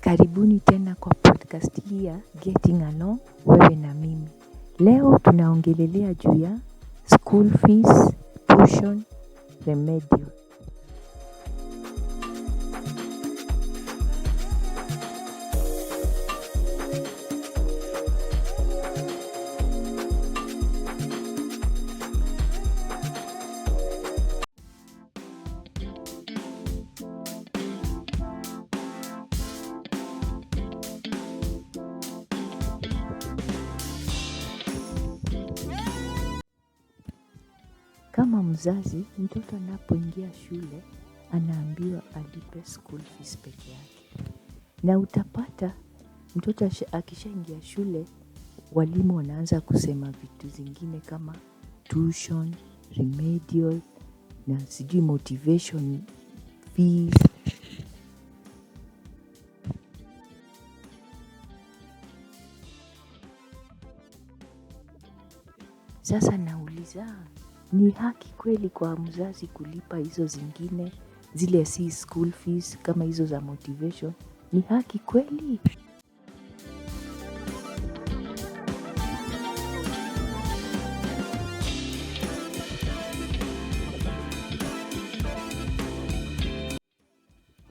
Karibuni tena kwa podcast hii ya Getting Along wewe na mimi. Leo tunaongelelea juu ya school fees, tuition, remedial. Kama mzazi, mtoto anapoingia shule, anaambiwa alipe school fees peke yake. Na utapata, mtoto akishaingia shule, walimu wanaanza kusema vitu zingine kama tuition, remedial, na sijui motivation fees. Sasa nauliza, ni haki kweli kwa mzazi kulipa hizo zingine, zile si school fees kama hizo za motivation? Ni haki kweli?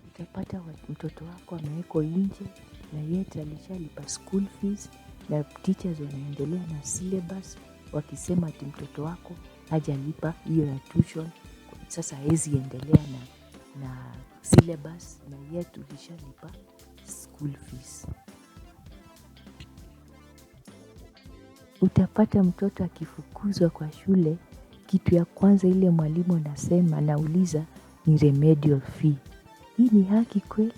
Utapata mtoto wako amewekwa nje na yeye alishalipa school fees na teachers wanaendelea na syllabus wakisema ati mtoto wako hajalipa hiyo ya tuition, sasa hawezi endelea na syllabus na yeye tulishalipa school fees. Utapata mtoto akifukuzwa kwa shule, kitu ya kwanza ile mwalimu anasema, anauliza ni remedial fee. Hii ni haki kweli?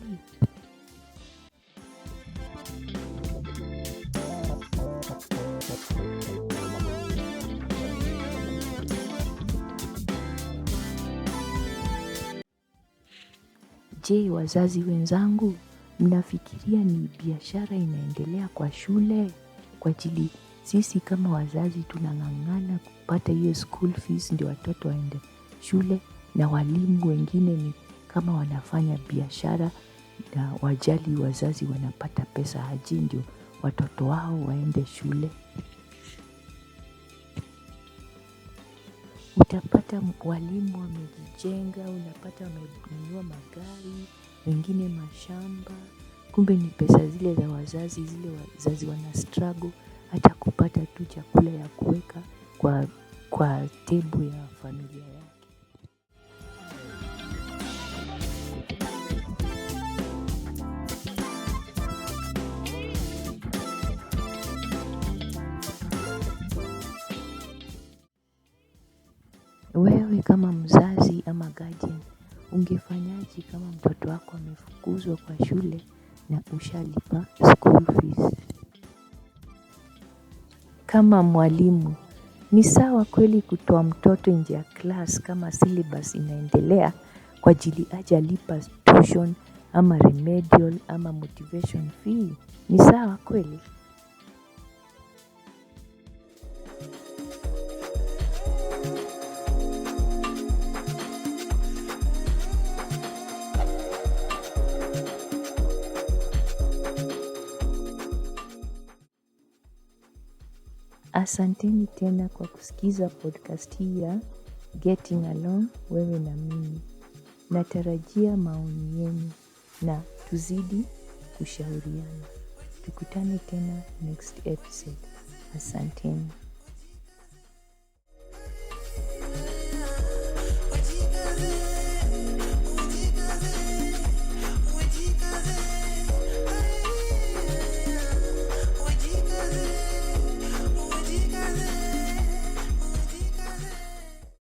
Je, wazazi wenzangu, mnafikiria ni biashara inaendelea kwa shule? Kwa ajili sisi kama wazazi tunang'ang'ana kupata hiyo school fees ndio watoto waende shule, na walimu wengine ni kama wanafanya biashara na wajali wazazi wanapata pesa aje ndio watoto wao waende shule. Utapata walimu wamejijenga, unapata wamenunua magari, wengine mashamba, kumbe ni pesa zile za wazazi, zile wazazi wana struggle hata kupata tu chakula ya kuweka kwa table ya familia yake. Wewe kama mzazi ama guardian, ungefanyaje kama mtoto wako amefukuzwa kwa shule na ushalipa school fees? Kama mwalimu, ni sawa kweli kutoa mtoto nje ya class kama syllabus inaendelea kwa ajili hajalipa tuition ama remedial ama motivation fee? Ni sawa kweli? Asanteni tena kwa kusikiza podcast hii ya Getting Along wewe na mimi. Natarajia maoni yenu na tuzidi kushauriana. Tukutane tena next episode. Asanteni.